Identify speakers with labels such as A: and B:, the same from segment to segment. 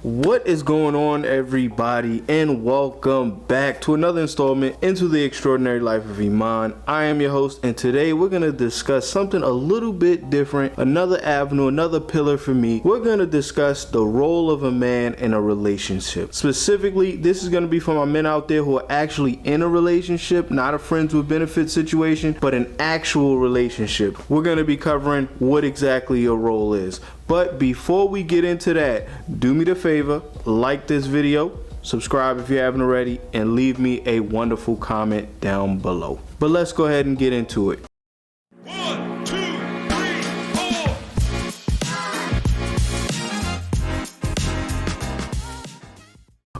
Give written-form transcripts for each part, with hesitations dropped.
A: What is going on, everybody, and welcome back to another installment into the extraordinary life of Emon. I am your host, and today we're going to discuss something a little bit different, another avenue, another pillar for me. We're going to discuss the role of a man in a relationship. Specifically, this is going to be for my men out there who are actually in a relationship, not a friends with benefits situation, but an actual relationship. We're going to be covering what exactly your role is. But before we get into that, do me the favor, like this video, subscribe if you haven't already, and leave me a wonderful comment down below. But let's go ahead and get into it.
B: 1, 2, 3, 4.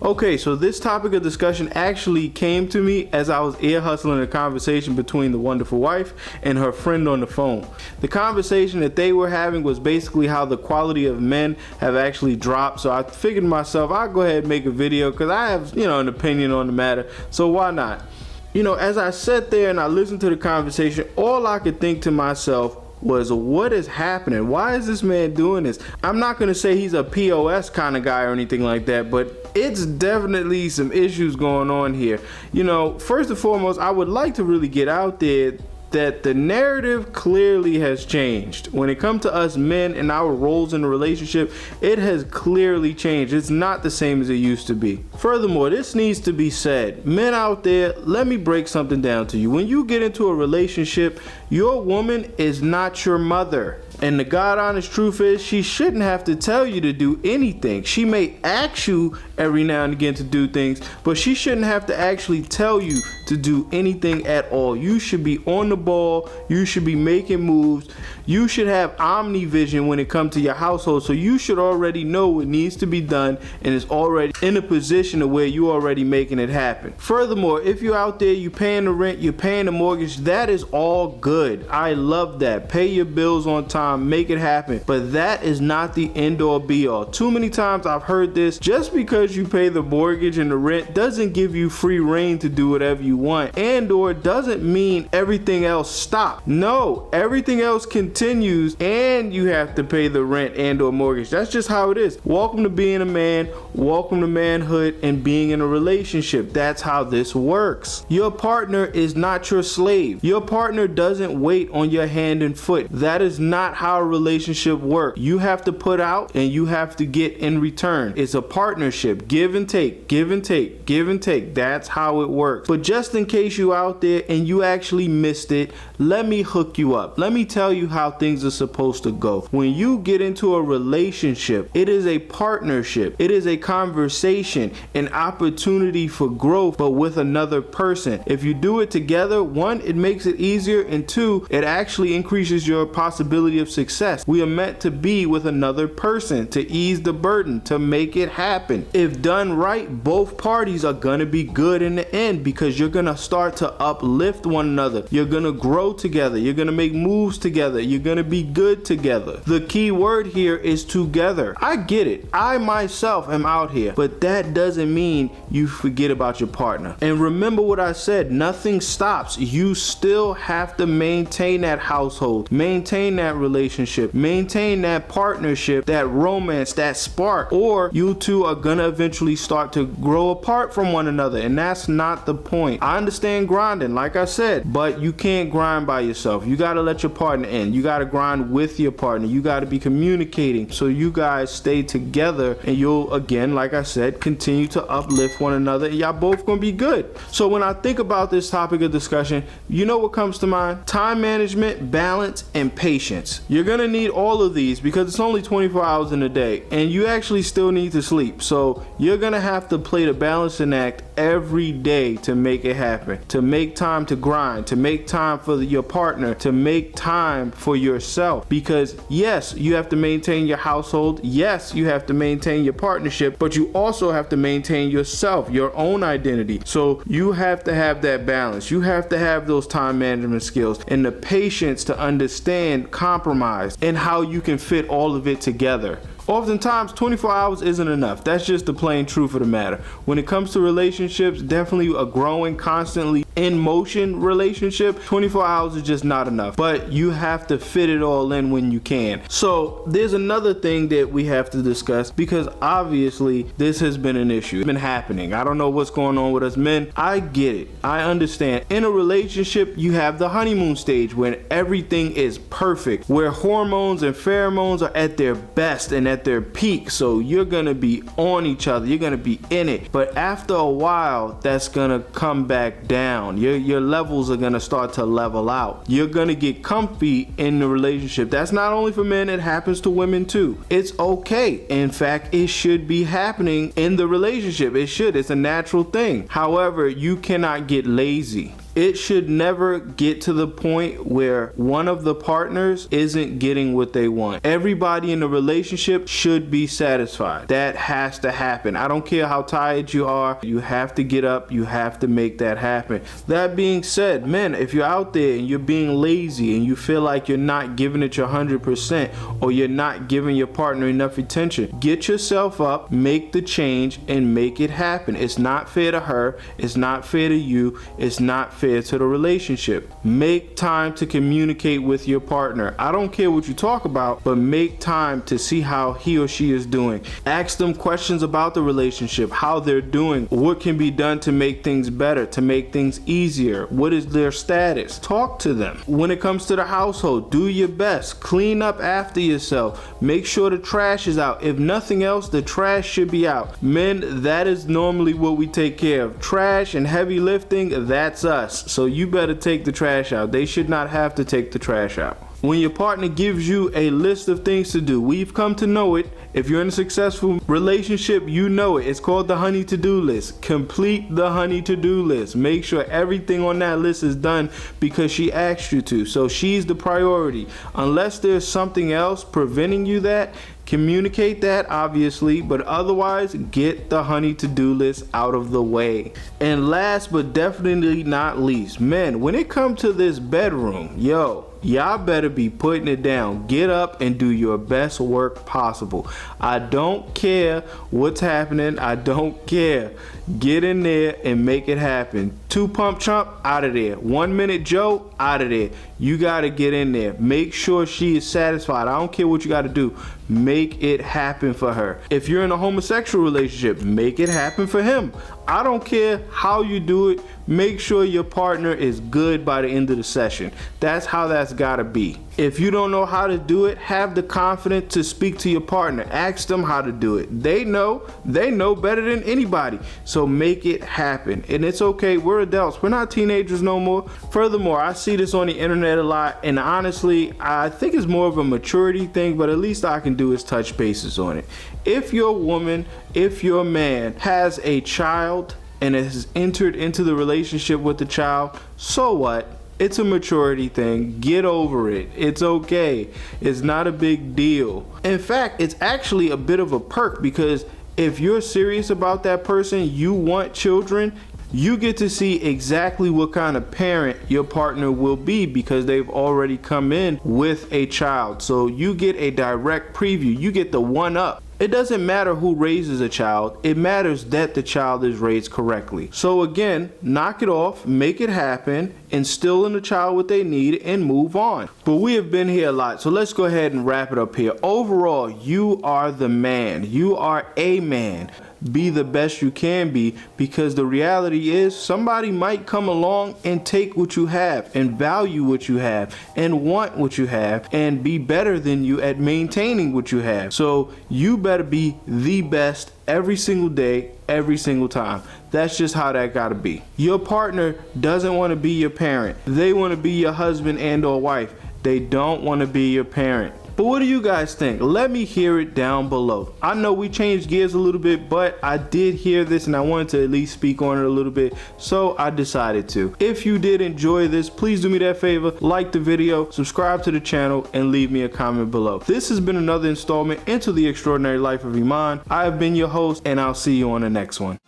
A: Okay, so this topic of discussion actually came to me as I was ear hustling a conversation between the wonderful wife and her friend on the phone. The conversation that they were having was basically how the quality of men have actually dropped. So I figured to myself, I'll go ahead and make a video because I have, an opinion on the matter. So why not? As I sat there and I listened to the conversation, all I could think to myself was, what is happening? Why is this man doing this? I'm not going to say he's a POS kind of guy or anything like that, but it's definitely some issues going on here. First and foremost, I would like to really get out there that the narrative clearly has changed. When it comes to us men and our roles in a relationship, it has clearly changed. It's not the same as it used to be. Furthermore, this needs to be said. Men out there, let me break something down to you. When you get into a relationship, your woman is not your mother. And the God honest truth is, she shouldn't have to tell you to do anything. She may ask you every now and again to do things, but she shouldn't have to actually tell you to do anything at all. You should be on the ball. You should be making moves. You should have omnivision when it comes to your household. So you should already know what needs to be done and is already in a position of where you're already making it happen. Furthermore, if you're out there, you're paying the rent, you're paying the mortgage, that is all good. I love that. Pay your bills on time, make it happen. But that is not the end all be all. Too many times I've heard this, just because you pay the mortgage and the rent doesn't give you free reign to do whatever you want, and or doesn't mean everything else stops. No, everything else continues, and you have to pay the rent and or mortgage. That's just how it is. Welcome to being a man, welcome to manhood and being in a relationship. That's how this works. Your partner is not your slave. Your partner doesn't wait on your hand and foot. That is not how a relationship works. You have to put out and you have to get in return. It's a partnership. Give and take, give and take, give and take. That's how it works. But just in case you out there and you actually missed it, let me hook you up. Let me tell you how things are supposed to go. When you get into a relationship, it is a partnership. It is a conversation, an opportunity for growth, but with another person. If you do it together, one, it makes it easier, and two, it actually increases your possibility of success. We are meant to be with another person to ease the burden, to make it happen. If done right, both parties are gonna be good in the end because you're gonna start to uplift one another. You're gonna grow together. You're gonna make moves together. You're gonna be good together. The key word here is together. I get it. I myself am out here, but that doesn't mean you forget about your partner. And remember what I said, nothing stops. You still have to maintain that household, maintain that relationship, maintain that partnership, that romance, that spark, or you two are gonna eventually start to grow apart from one another, and that's not the point. I understand grinding, like I said, but you can't grind by yourself. You gotta let your partner in. You gotta grind with your partner. You gotta be communicating so you guys stay together, and you'll, again, like I said, continue to uplift one another, and y'all both gonna be good. So when I think about this topic of discussion, you know what comes to mind? Time management, balance, and patience. You're gonna need all of these because it's only 24 hours in a day, and you actually still need to sleep. So you're gonna have to play the balancing act every day to make it happen, to make time to grind, to make time for your partner, to make time for yourself. Because yes, you have to maintain your household. Yes, you have to maintain your partnership, but you also have to maintain yourself, your own identity. So you have to have that balance. You have to have those time management skills and the patience to understand compromise and how you can fit all of it together. Oftentimes, 24 hours isn't enough. That's just the plain truth of the matter. When it comes to relationships, definitely are growing constantly in motion relationship, 24 hours is just not enough. But you have to fit it all in when you can. So there's another thing that we have to discuss, because obviously this has been an issue. It's been happening. I don't know what's going on with us men. I get it. I understand. In a relationship, you have the honeymoon stage when everything is perfect, where hormones and pheromones are at their best and at their peak. So you're gonna be on each other. You're gonna be in it. But after a while, that's gonna come back down. Your levels are gonna start to level out. You're gonna get comfy in the relationship. That's not only for men, it happens to women too. It's okay. In fact, it should be happening in the relationship. It should. It's a natural thing. However, you cannot get lazy. It should never get to the point where one of the partners isn't getting what they want. Everybody in the relationship should be satisfied. That has to happen. I don't care how tired you are. You have to get up. You have to make that happen. That being said, men, if you're out there and you're being lazy and you feel like you're not giving it your 100% or you're not giving your partner enough attention, get yourself up, make the change, and make it happen. It's not fair to her. It's not fair to you. It's not fair to the relationship. Make time to communicate with your partner. I don't care what you talk about, but make time to see how he or she is doing. Ask them questions about the relationship, how they're doing, what can be done to make things better, to make things easier, what is their status. Talk to them. When it comes to the household, do your best. Clean up after yourself. Make sure the trash is out. If nothing else, the trash should be out. Men, that is normally what we take care of. Trash and heavy lifting, that's us. So you better take the trash out. They should not have to take the trash out. When your partner gives you a list of things to do, we've come to know it. If you're in a successful relationship, you know it. It's called the honey to-do list. Complete the honey to-do list. Make sure everything on that list is done because she asked you to. So she's the priority. Unless there's something else preventing you that, communicate that, obviously, but otherwise, get the honey to-do list out of the way. And last but definitely not least, men, when it comes to this bedroom, y'all better be putting it down. Get up and do your best work possible. I don't care what's happening. I don't care. Get in there and make it happen. 2 pump chump, out of there. 1 minute Joe, out of there. You got to get in there. Make sure she is satisfied. I don't care what you got to do. Make it happen for her. If you're in a homosexual relationship, make it happen for him. I don't care how you do it. Make sure your partner is good by the end of the session. That's how that's gotta be. If you don't know how to do it, have the confidence to speak to your partner. Ask them how to do it. They know better than anybody. So make it happen. And it's okay, we're adults. We're not teenagers no more. Furthermore, I see this on the internet a lot, and honestly, I think it's more of a maturity thing, but at least I can do is touch bases on it. If your woman, if your man has a child and has entered into the relationship with the child, so what? It's a maturity thing. Get over it. It's okay. It's not a big deal. In fact, it's actually a bit of a perk, because if you're serious about that person, you want children, you get to see exactly what kind of parent your partner will be, because they've already come in with a child. So you get a direct preview. You get the one up. It doesn't matter who raises a child. It matters that the child is raised correctly. So again, knock it off, make it happen, instill in the child what they need, and move on. But we have been here a lot, so let's go ahead and wrap it up here. Overall, you are the man. You are a man. Be the best you can be, because the reality is somebody might come along and take what you have and value what you have and want what you have and be better than you at maintaining what you have. So you better be the best every single day, every single time. That's just how that gotta be. Your partner doesn't want to be your parent. They want to be your husband and or wife. They don't want to be your parent. But what do you guys think? Let me hear it down below. I know we changed gears a little bit, but I did hear this and I wanted to at least speak on it a little bit, so I decided to. If you did enjoy this, please do me that favor, like the video, subscribe to the channel, and leave me a comment below. This has been another installment into the extraordinary life of Emon. I have been your host, and I'll see you on the next one.